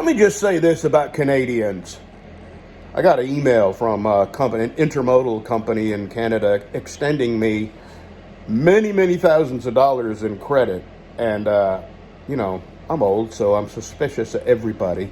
me just say this about Canadians. I got an email from a company, an intermodal company in Canada, extending me many, many thousands of dollars in credit. And, I'm old, so I'm suspicious of everybody.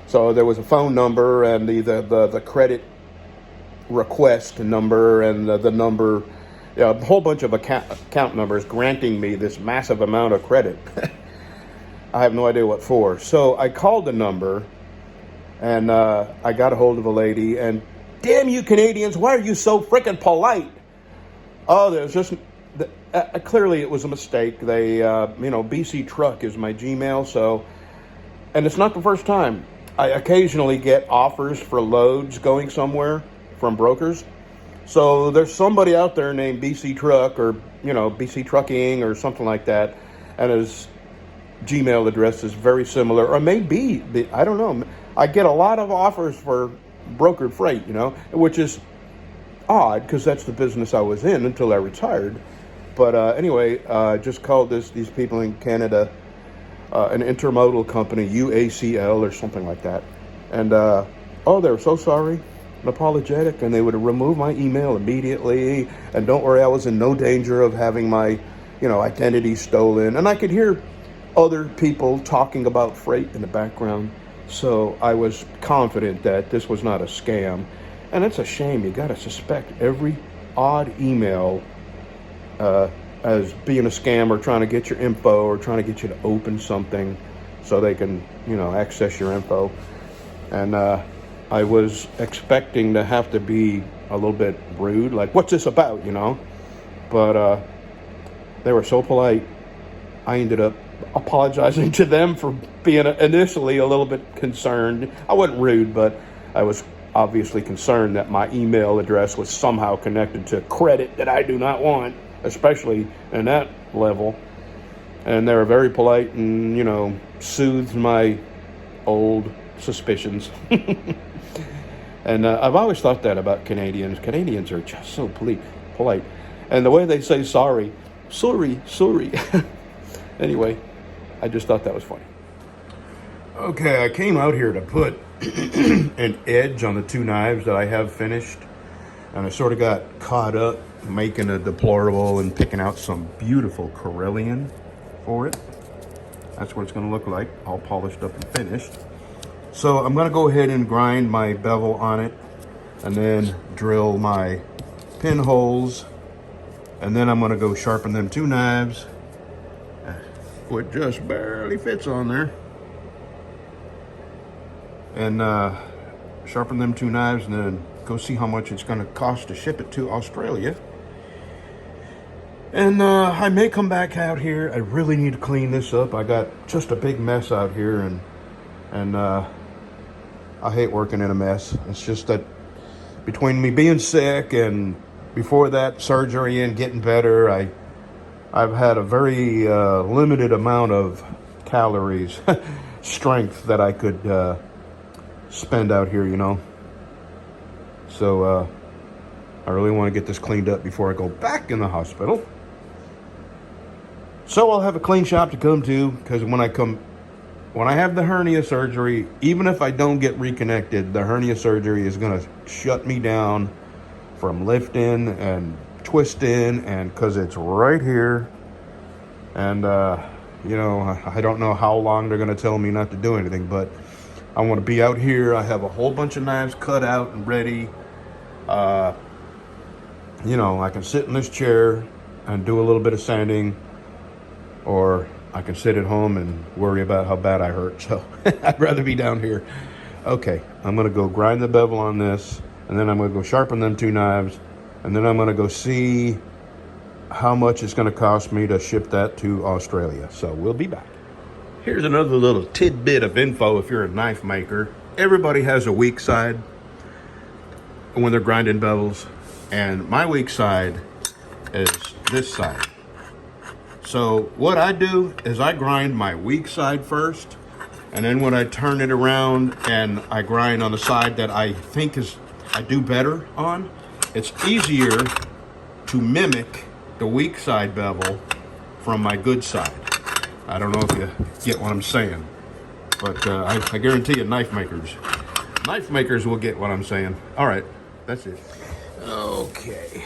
So there was a phone number and the credit request number and the number, a whole bunch of account numbers granting me this massive amount of credit. I have no idea what for. So I called the number and I got a hold of a lady, and damn you Canadians, why are you so freaking polite? Oh, there's just, clearly it was a mistake. They, BC Truck is my Gmail, so, and it's not the first time. I occasionally get offers for loads going somewhere from brokers. So there's somebody out there named BC Truck or, BC Trucking or something like that, and his Gmail address is very similar, or maybe, I don't know. I get a lot of offers for brokered freight, which is odd because that's the business I was in until I retired. But anyway, I just called these people in Canada an intermodal company, UACL or something like that. And, they're so sorry and apologetic, and they would remove my email immediately. And don't worry, I was in no danger of having my, identity stolen. And I could hear other people talking about freight in the background. So I was confident that this was not a scam. And it's a shame. You got to suspect every odd email as being a scam or trying to get your info or trying to get you to open something so they can, access your info. And I was expecting to have to be a little bit rude, like, what's this about, But they were so polite, I ended up apologizing to them for being initially a little bit concerned. I wasn't rude, but I was obviously concerned that my email address was somehow connected to credit that I do not want, especially in that level. And they were very polite and, soothed my old suspicions. And I've always thought that about Canadians. Canadians are just so polite. And the way they say sorry. Anyway, I just thought that was funny. Okay, I came out here to put an edge on the two knives that I have finished. And I sort of got caught up making a deplorable and picking out some beautiful Corellian for it. That's what it's going to look like, all polished up and finished. So I'm going to go ahead and grind my bevel on it and then drill my pinholes. And then I'm going to go sharpen them two knives. It just barely fits on there. And sharpen them two knives and then go see how much it's going to cost to ship it to Australia. And I may come back out here. I really need to clean this up. I got just a big mess out here, and I hate working in a mess. It's just that between me being sick and before that surgery and getting better, I've had a very limited amount of calories, strength that I could spend out here, So I really want to get this cleaned up before I go back in the hospital. So I'll have a clean shop to come to, because when I have the hernia surgery, even if I don't get reconnected, the hernia surgery is going to shut me down from lifting and twisting, and because it's right here. And, I don't know how long they're going to tell me not to do anything, but I want to be out here. I have a whole bunch of knives cut out and ready. I can sit in this chair and do a little bit of sanding, or I can sit at home and worry about how bad I hurt. So I'd rather be down here. Okay, I'm going to go grind the bevel on this, and then I'm going to go sharpen them two knives, and then I'm going to go see how much it's going to cost me to ship that to Australia. So we'll be back. Here's another little tidbit of info if you're a knife maker. Everybody has a weak side when they're grinding bevels, and my weak side is this side. So what I do is I grind my weak side first, and then when I turn it around and I grind on the side that I think I do better on, it's easier to mimic the weak side bevel from my good side. I don't know if you get what I'm saying. But I guarantee you, knife makers will get what I'm saying. All right, that's it. Okay.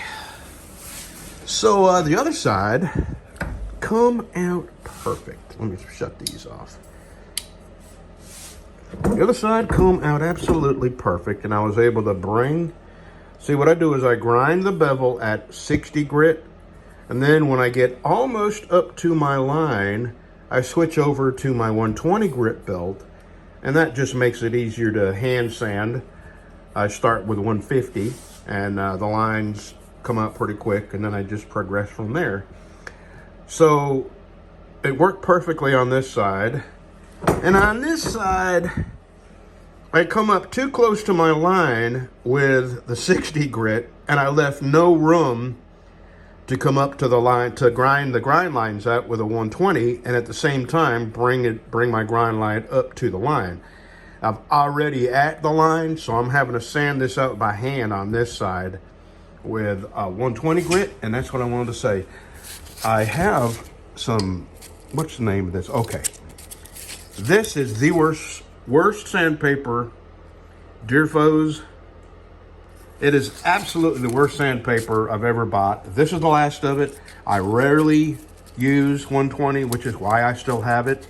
So the other side come out perfect. Let me shut these off. The other side come out absolutely perfect, and I was able to bring. See, what I do is I grind the bevel at 60 grit, and then when I get almost up to my line, I switch over to my 120 grit belt, and that just makes it easier to hand sand. I start with 150, and the lines come out pretty quick, and then I just progress from there. So it worked perfectly on this side, and on this side, I come up too close to my line with the 60 grit, and I left no room to come up to the line to grind the grind lines out with a 120, and at the same time bring my grind line up to the line. I'm already at the line, so I'm having to sand this out by hand on this side with a 120 grit, and that's what I wanted to say. I have some, what's the name of this? Okay. This is the worst sandpaper, dear foes. It is absolutely the worst sandpaper I've ever bought. This is the last of it. I rarely use 120, which is why I still have it.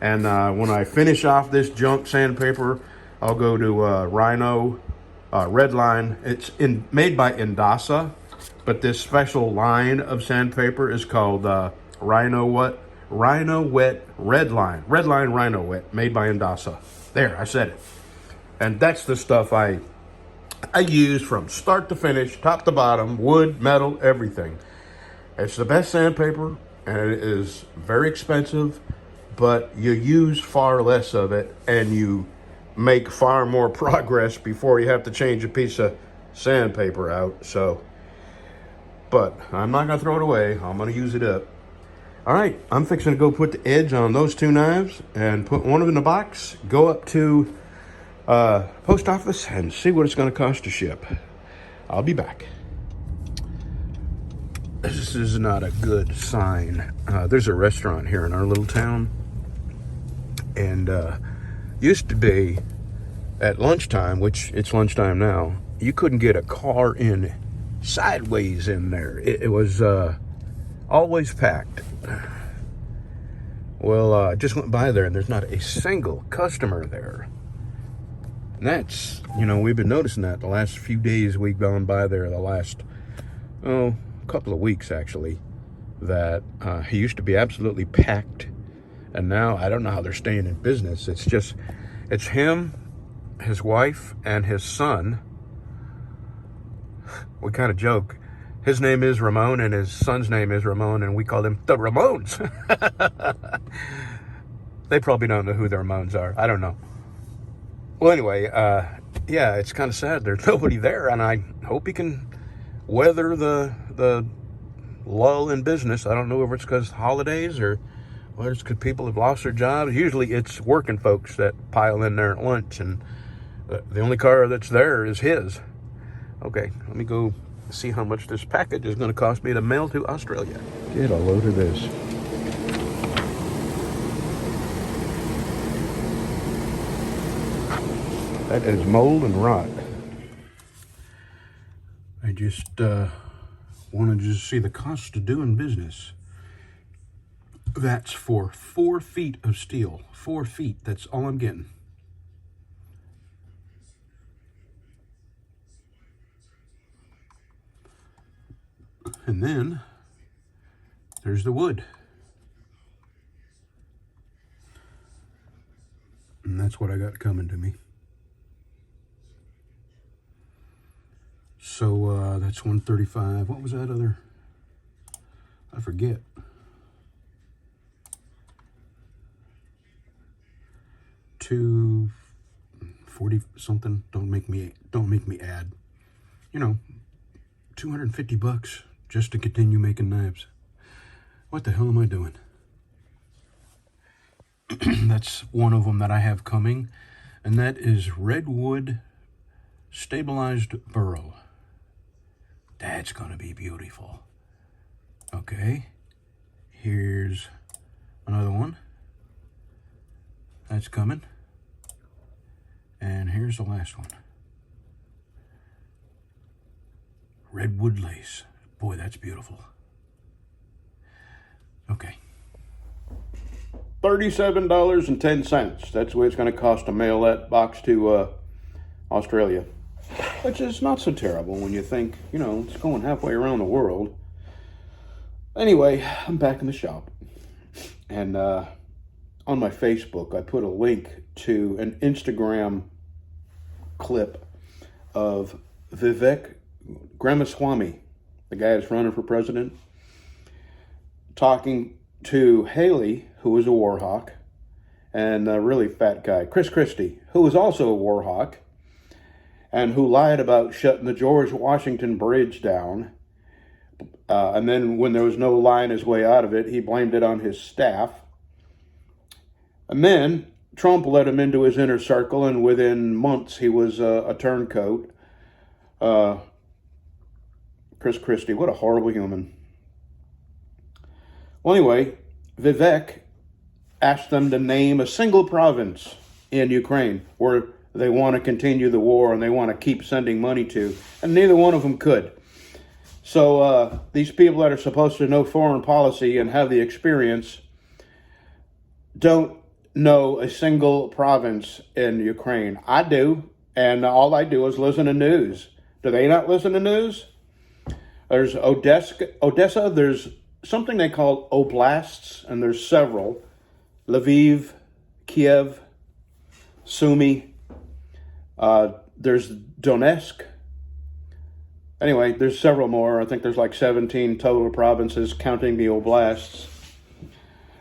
And when I finish off this junk sandpaper, I'll go to Rhino Redline. It's made by Indasa, but this special line of sandpaper is called Rhino Wet Redline. Redline Rhino Wet, made by Indasa. There, I said it. And that's the stuff I use from start to finish, top to bottom, wood, metal, everything. It's the best sandpaper, and it is very expensive, but you use far less of it, and you make far more progress before you have to change a piece of sandpaper out. So, but I'm not gonna throw it away. I'm gonna use it up. All right, I'm fixing to go put the edge on those two knives and put one of them in the box, go up to post office and see what it's gonna cost to ship. I'll be back. This is not a good sign. There's a restaurant here in our little town, and used to be at lunchtime, which it's lunchtime now, you couldn't get a car in sideways in there. It was always packed. Well, I just went by there, and there's not a single customer there. And that's, we've been noticing that the last few days we've gone by there, the last, couple of weeks actually, that he used to be absolutely packed, and now I don't know how they're staying in business. It's him, his wife, and his son. We kind of joke. His name is Ramon, and his son's name is Ramon, and we call them the Ramones. They probably don't know who the Ramones are. I don't know. Well, anyway, yeah, it's kind of sad. There's nobody there, and I hope he can weather the lull in business. I don't know if it's because holidays or whether it's because people have lost their jobs. Usually it's working folks that pile in there at lunch, and the only car that's there is his. Okay, let me go see how much this package is going to cost me to mail to Australia. Get a load of this. That is mold and rot. I just wanted you to see the cost of doing business. That's for 4 feet of steel. 4 feet, that's all I'm getting. And then there's the wood. And that's what I got coming to me. So that's 135. What was that other? I forget. 240 something. Don't make me add. $250 just to continue making knives. What the hell am I doing? That's one of them that I have coming, and that is redwood stabilized burl. That's gonna be beautiful. Okay, here's another one. That's coming. And here's the last one. Redwood lace. Boy, that's beautiful. Okay. $37.10. That's what it's going to cost to mail that box to Australia. Which is not so terrible when you think, it's going halfway around the world. Anyway, I'm back in the shop. And on my Facebook, I put a link to an Instagram clip of Vivek Ramaswamy, the guy that's running for president, talking to Haley, who was a war hawk, and a really fat guy, Chris Christie, who was also a war hawk, and who lied about shutting the George Washington Bridge down. And then when there was no lying his way out of it, he blamed it on his staff. And then Trump let him into his inner circle, and within months he was a turncoat. Chris Christie, what a horrible human. Well, anyway, Vivek asked them to name a single province in Ukraine where they want to continue the war and they want to keep sending money to, and neither one of them could. So these people that are supposed to know foreign policy and have the experience don't know a single province in Ukraine. I do, and all I do is listen to news. Do they not listen to news? There's Odessa, there's something they call oblasts, and there's several. Lviv, Kiev, Sumy, there's Donetsk. Anyway, there's several more. I think there's like 17 total provinces, counting the oblasts.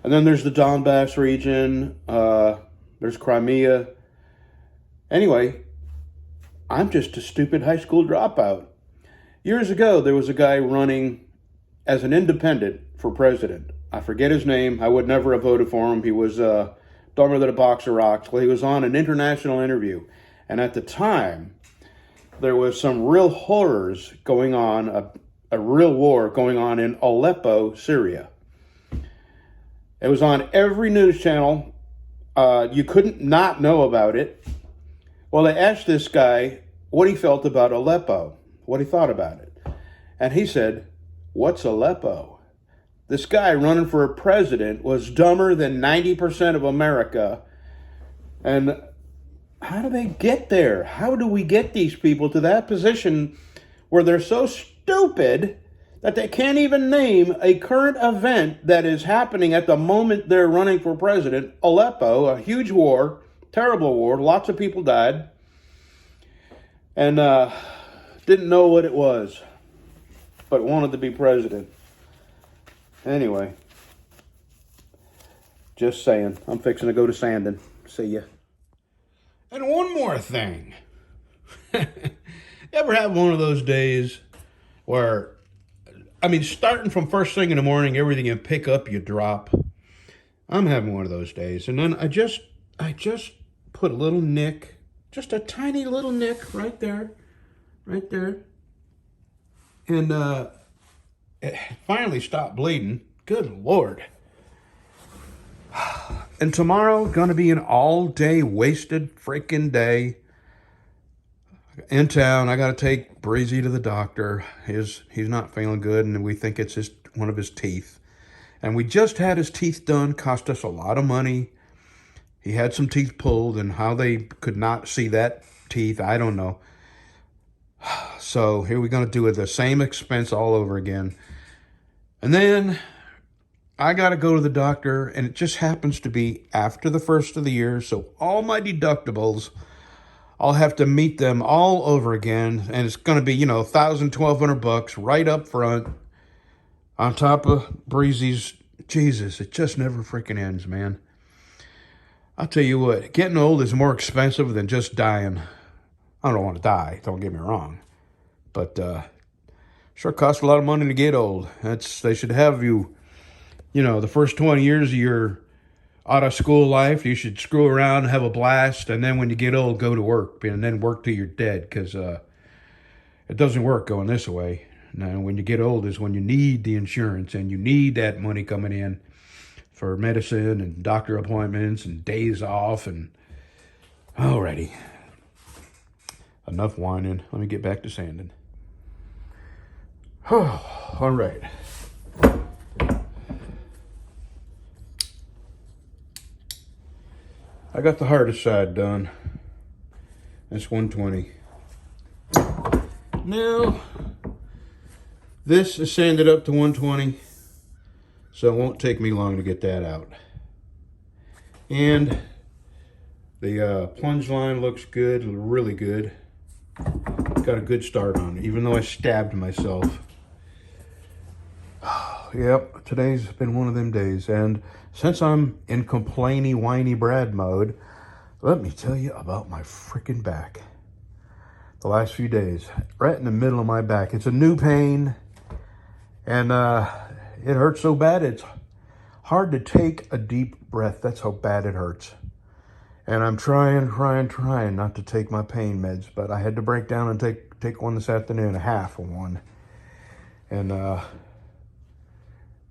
And then there's the Donbass region. There's Crimea. Anyway, I'm just a stupid high school dropout. Years ago, there was a guy running as an independent for president. I forget his name. I would never have voted for him. He was dumber than a box of rocks. Well, he was on an international interview. And at the time, there was some real horrors going on, a real war going on in Aleppo, Syria. It was on every news channel. You couldn't not know about it. Well, they asked this guy what he felt about Aleppo, what he thought about it. And he said, "What's Aleppo?" This guy running for a president was dumber than 90% of America. And how do they get there? How do we get these people to that position where they're so stupid that they can't even name a current event that is happening at the moment they're running for president? Aleppo, a huge war, terrible war, lots of people died, and didn't know what it was, but wanted to be president. Anyway, just saying, I'm fixing to go to Sandon. See ya. And one more thing. Ever have one of those days where, starting from first thing in the morning, everything you pick up, you drop? I'm having one of those days. And then I just put a little nick, just a tiny little nick right there. And it finally stopped bleeding. Good Lord. And tomorrow, going to be an all-day wasted freaking day. In town, I got to take Breezy to the doctor. He's not feeling good, and we think it's one of his teeth. And we just had his teeth done. Cost us a lot of money. He had some teeth pulled, and how they could not see that teeth, I don't know. So here we're going to do it, the same expense all over again. And then I got to go to the doctor, and it just happens to be after the first of the year. So all my deductibles, I'll have to meet them all over again. And it's going to be, $1,000, $1,200 right up front on top of Breezy's. Jesus, it just never freaking ends, man. I'll tell you what, getting old is more expensive than just dying. I don't want to die, don't get me wrong. But sure costs a lot of money to get old. They should have you, the first 20 years of your out of school life, you should screw around, have a blast, and then when you get old, go to work, and then work till you're dead, because it doesn't work going this way. Now, when you get old is when you need the insurance, and you need that money coming in. for medicine and doctor appointments and days off. And alrighty, enough whining. Let me get back to sanding. Oh, all right. I got the hardest side done. That's 120. Now, this is sanded up to 120, so it won't take me long to get that out. And the plunge line looks good, really good. Got a good start on it, even though I stabbed myself. Yep, today's been one of them days. And since I'm in complainy, whiny Brad mode, let me tell you about my freaking back. The last few days, right in the middle of my back. It's a new pain, and it hurts so bad it's hard to take a deep breath. That's how bad it hurts. And I'm trying not to take my pain meds, but I had to break down and take one this afternoon, a half of one. And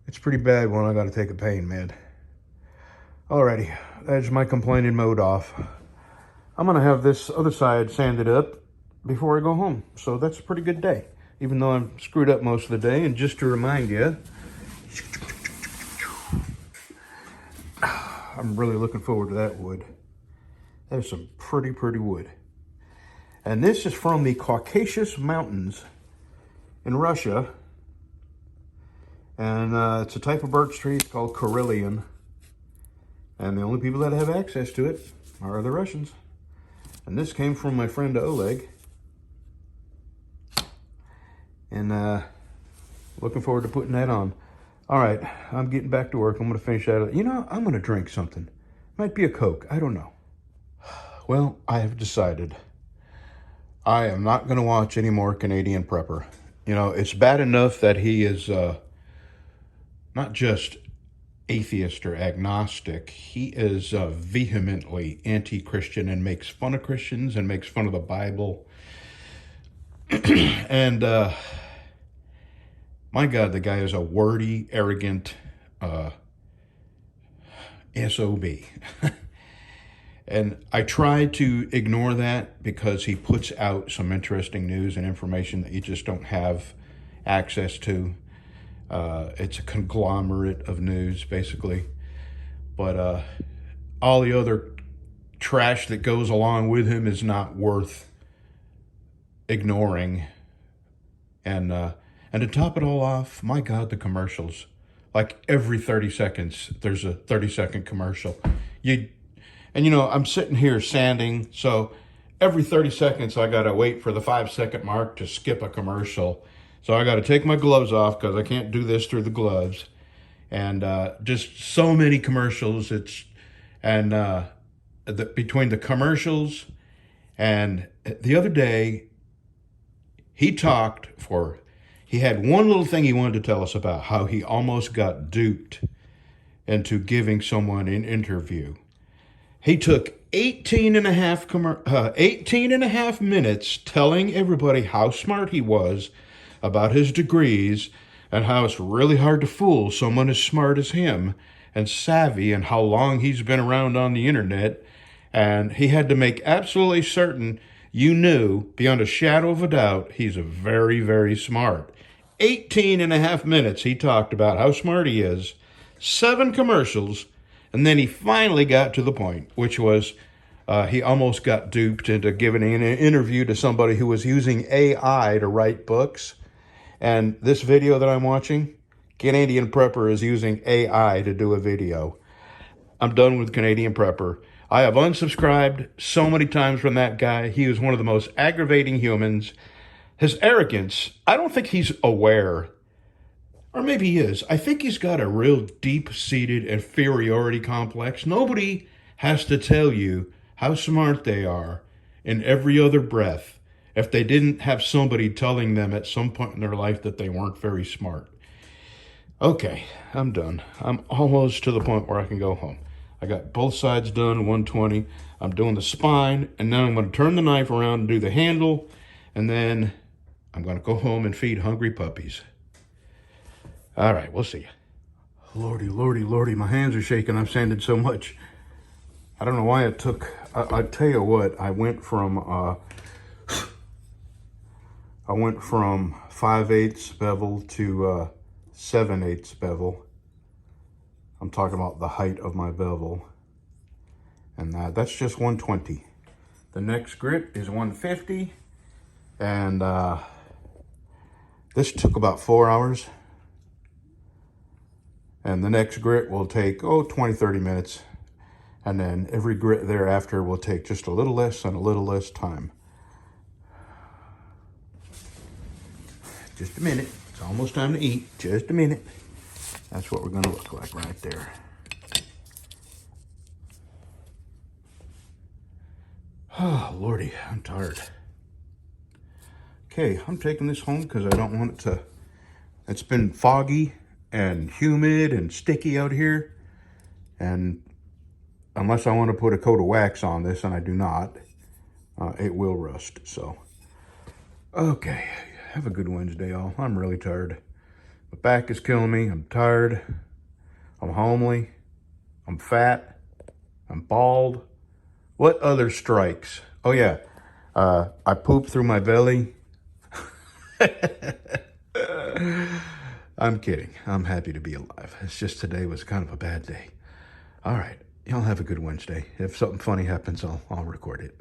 it's pretty bad when I got to take a pain med. Alrighty, that's my complaining mode off. I'm gonna have this other side sanded up before I go home. So that's a pretty good day, even though I'm screwed up most of the day. And just to remind you, I'm really looking forward to that wood. That is some pretty wood. And this is from the Caucasus Mountains in Russia. And it's a type of birch tree. It's called Karelian. And the only people that have access to it are the Russians. And this came from my friend Oleg. And looking forward to putting that on. All right, I'm getting back to work. I'm going to finish that. You know, I'm going to drink something. Might be a Coke. I don't know. Well, I have decided I am not going to watch any more Canadian Prepper. You know, it's bad enough that he is not just atheist or agnostic. He is vehemently anti-Christian and makes fun of Christians and makes fun of the Bible. And my God, the guy is a wordy, arrogant SOB. And I try to ignore that because he puts out some interesting news and information that you just don't have access to. It's a conglomerate of news, basically. But all the other trash that goes along with him is not worth ignoring. And to top it all off, my God, the commercials. Like every 30 seconds, there's a 30-second commercial. And you know, I'm sitting here sanding, so every 30 seconds I gotta wait for the 5-second mark to skip a commercial. So I gotta take my gloves off because I can't do this through the gloves. And just so many commercials. Between the commercials and the other day, he had one little thing he wanted to tell us about, how he almost got duped into giving someone an interview. He took 18 and a half minutes telling everybody how smart he was about his degrees and how it's really hard to fool someone as smart as him and savvy, and how long he's been around on the internet. And he had to make absolutely certain you knew beyond a shadow of a doubt he's a very, very smart. 18 and a half minutes he talked about how smart he is, 7 commercials, and then he finally got to the point, which was he almost got duped into giving an interview to somebody who was using AI to write books. And this video that I'm watching, Canadian Prepper is using AI to do a video. I'm done with Canadian Prepper. I have unsubscribed so many times from that guy. He is one of the most aggravating humans. His arrogance, I don't think he's aware. Or maybe he is. I think he's got a real deep-seated inferiority complex. Nobody has to tell you how smart they are in every other breath if they didn't have somebody telling them at some point in their life that they weren't very smart. Okay, I'm done. I'm almost to the point where I can go home. I got both sides done, 120. I'm doing the spine, and then I'm going to turn the knife around and do the handle, and then I'm going to go home and feed hungry puppies. All right, we'll see you. Lordy, lordy, lordy, my hands are shaking. I've sanded so much. I don't know why it took, I tell you what, I went from 5/8 bevel to 7/8 bevel. I'm talking about the height of my bevel. And that's just 120. The next grit is 150. And this took about 4 hours. And the next grit will take, 20, 30 minutes. And then every grit thereafter will take just a little less and a little less time. Just a minute. It's almost time to eat. Just a minute. That's what we're going to look like right there. Oh, Lordy, I'm tired. Okay, I'm taking this home because I don't want it to... It's been foggy and humid and sticky out here. And unless I want to put a coat of wax on this, and I do not, it will rust. So, okay, have a good Wednesday, y'all. I'm really tired. My back is killing me. I'm tired. I'm homely. I'm fat. I'm bald. What other strikes? Oh, yeah. I pooped through my belly. I'm kidding. I'm happy to be alive. It's just today was kind of a bad day. All right. Y'all have a good Wednesday. If something funny happens, I'll record it.